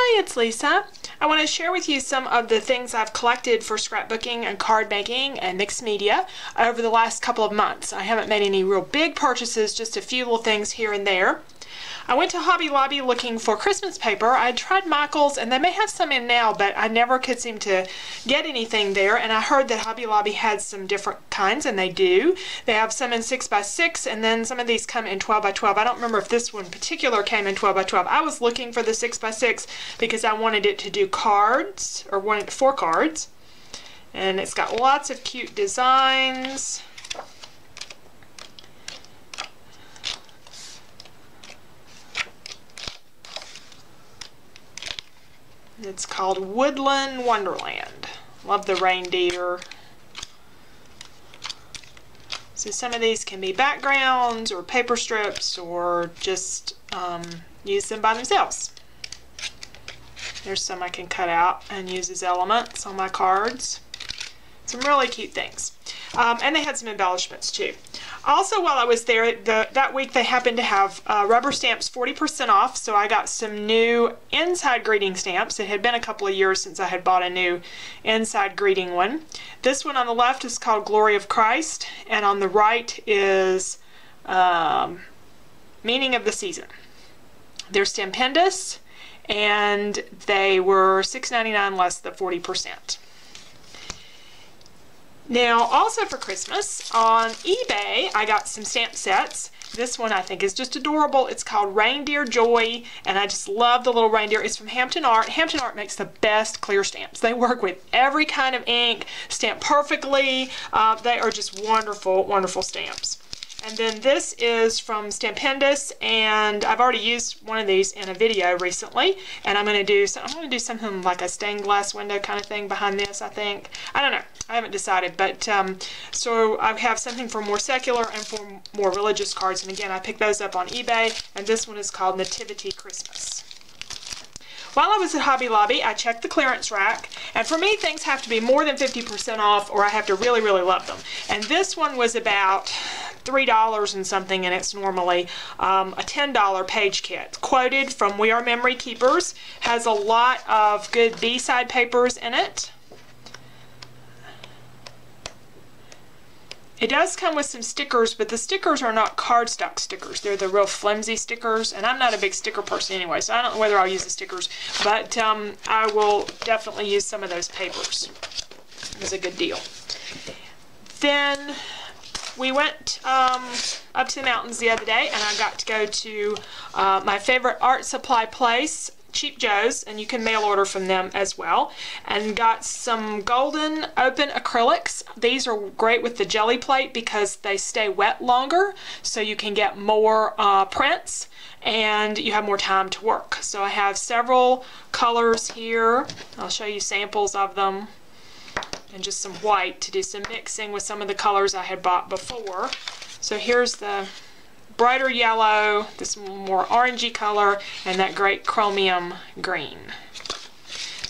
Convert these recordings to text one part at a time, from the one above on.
Hi, it's Lisa. I want to share with you some of the things I've collected for scrapbooking and card making and mixed media over the last couple of months. I haven't made any real big purchases, just a few little things here and there. I went to Hobby Lobby looking for Christmas paper. I tried Michael's, and they may have some in now, but I never could seem to get anything there. And I heard that Hobby Lobby had some different kinds, and they do. They have some in 6x6, and then some of these come in 12x12. I don't remember if this one in particular came in 12x12. I was looking for the 6x6 because I wanted it to do cards, or wanted 4 cards. And it's got lots of cute designs. It's called Woodland Wonderland. Love the reindeer. So some of these can be backgrounds or paper strips or just use them by themselves. There's some I can cut out and use as elements on my cards. Some really cute things. And they had some embellishments too. Also, while I was there, that week they happened to have rubber stamps 40% off, so I got some new inside greeting stamps. It had been a couple of years since I had bought a new inside greeting one. This one on the left is called Glory of Christ, and on the right is Meaning of the Season. They're stupendous, and they were $6.99 less than 40%. Now, also for Christmas, on eBay, I got some stamp sets. This one I think is just adorable. It's called Reindeer Joy, and I just love the little reindeer. It's from Hampton Art. Hampton Art makes the best clear stamps. They work with every kind of ink, stamp perfectly. They are just wonderful, wonderful stamps. And then this is from Stupendous, and I've already used one of these in a video recently, and I'm going to do something like a stained glass window kind of thing behind this, I think. I don't know. I haven't decided, but so I have something for more secular and for more religious cards, and again, I picked those up on eBay, and this one is called Nativity Christmas. While I was at Hobby Lobby, I checked the clearance rack, and for me, things have to be more than 50% off, or I have to really, really love them. And this one was about $3 and something, and it's normally a $10 page kit. Quoted from We Are Memory Keepers, has a lot of good B-side papers in it. It does come with some stickers, but the stickers are not cardstock stickers. They're the real flimsy stickers, and I'm not a big sticker person anyway, so I don't know whether I'll use the stickers, but I will definitely use some of those papers. It was a good deal. Then we went up to the mountains the other day, and I got to go to my favorite art supply place, Cheap Joe's, and you can mail order from them as well, and got some golden open acrylics. These are great with the jelly plate because they stay wet longer, so you can get more prints and you have more time to work. So I have several colors here. I'll show you samples of them, and just some white to do some mixing with some of the colors I had bought before. So here's the brighter yellow, this more orangey color, and that great chromium green.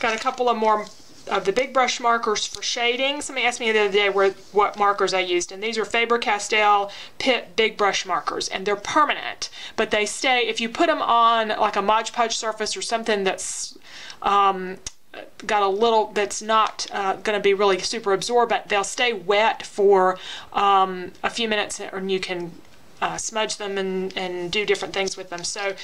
Got a couple of more of the big brush markers for shading. Somebody asked me the other day what markers I used, and these are Faber-Castell Pitt big brush markers, and they're permanent, but they stay, if you put them on like a Mod Podge surface or something that's got a little, that's not going to be really super absorbent, they'll stay wet for a few minutes, and you can smudge them and do different things with them. So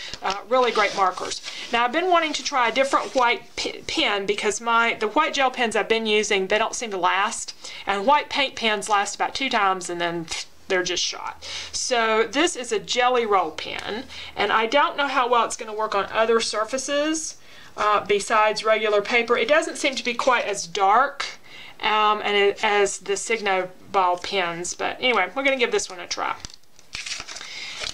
really great markers. Now I've been wanting to try a different white pen because the white gel pens I've been using, they don't seem to last, and white paint pens last about 2 times and then they're just shot. So this is a Jelly Roll pen, and I don't know how well it's going to work on other surfaces besides regular paper. It doesn't seem to be quite as dark as the Signo Ball pens, but anyway, we're going to give this one a try.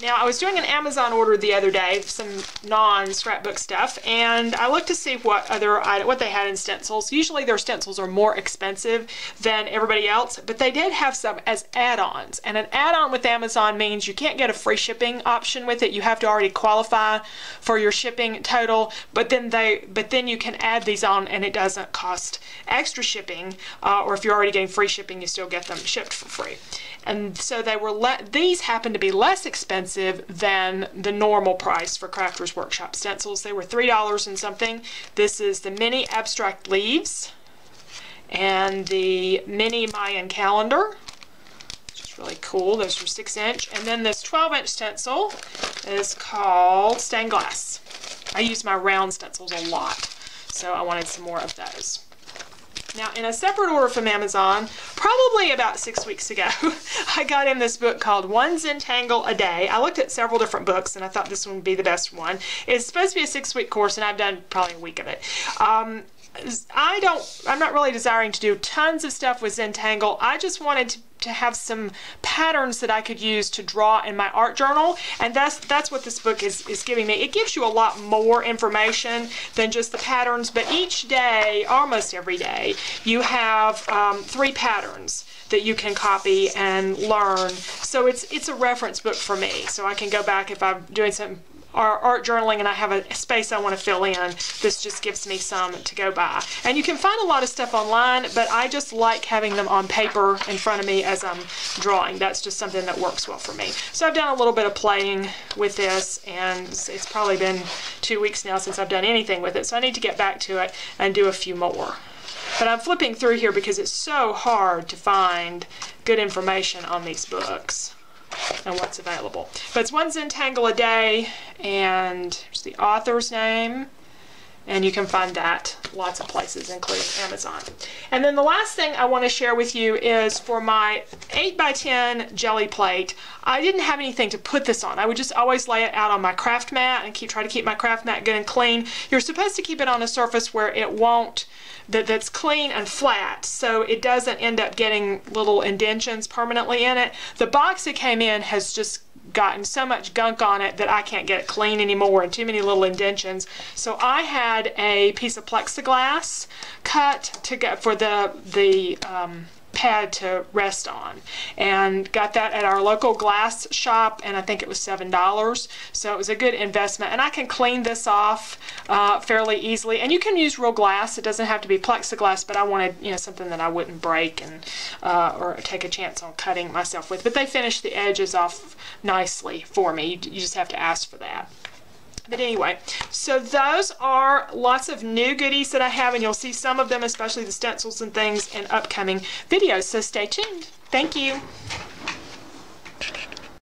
Now, I was doing an Amazon order the other day, some non-scrapbook stuff, and I looked to see what they had in stencils. Usually their stencils are more expensive than everybody else, but they did have some as add-ons. And an add-on with Amazon means you can't get a free shipping option with it. You have to already qualify for your shipping total, but then you can add these on and it doesn't cost extra shipping, or if you're already getting free shipping, you still get them shipped for free. And so they were these happened to be less expensive than the normal price for Crafters Workshop stencils. They were $3 and something. This is the mini abstract leaves and the mini Mayan calendar, which is really cool. Those are 6-inch. And then this 12-inch stencil is called Stained Glass. I use my round stencils a lot, so I wanted some more of those. Now, in a separate order from Amazon, probably about 6 weeks ago, I got in this book called One Zentangle a Day. I looked at several different books, and I thought this one would be the best one. It's supposed to be a 6-week course, and I've done probably a week of it. I'm not really desiring to do tons of stuff with Zentangle. I just wanted to have some patterns that I could use to draw in my art journal, and that's what this book is giving me. It gives you a lot more information than just the patterns, but each day, almost every day, you have 3 patterns that you can copy and learn. So it's a reference book for me, so I can go back if I'm doing some art journaling and I have a space I want to fill in. This just gives me some to go by. And you can find a lot of stuff online, but I just like having them on paper in front of me as I'm drawing. That's just something that works well for me. So I've done a little bit of playing with this, and it's probably been 2 weeks now since I've done anything with it, so I need to get back to it and do a few more. But I'm flipping through here because it's so hard to find good information on these books and what's available. But it's One Zentangle a Day, and there's the author's name, and you can find that lots of places, including Amazon. And then the last thing I want to share with you is for my 8x10 jelly plate. I didn't have anything to put this on. I would just always lay it out on my craft mat and try to keep my craft mat good and clean. You're supposed to keep it on a surface where it won't, that's clean and flat, so it doesn't end up getting little indentions permanently in it. The box it came in has just gotten so much gunk on it that I can't get it clean anymore, and too many little indentions. So I had a piece of plexiglass cut to get for the pad to rest on, and got that at our local glass shop, and I think it was $7, so it was a good investment. And I can clean this off fairly easily, and you can use real glass. It doesn't have to be plexiglass, but I wanted something that I wouldn't break and or take a chance on cutting myself with. But they finished the edges off nicely for me. You just have to ask for that. But anyway, so those are lots of new goodies that I have, and you'll see some of them, especially the stencils and things, in upcoming videos. So stay tuned. Thank you.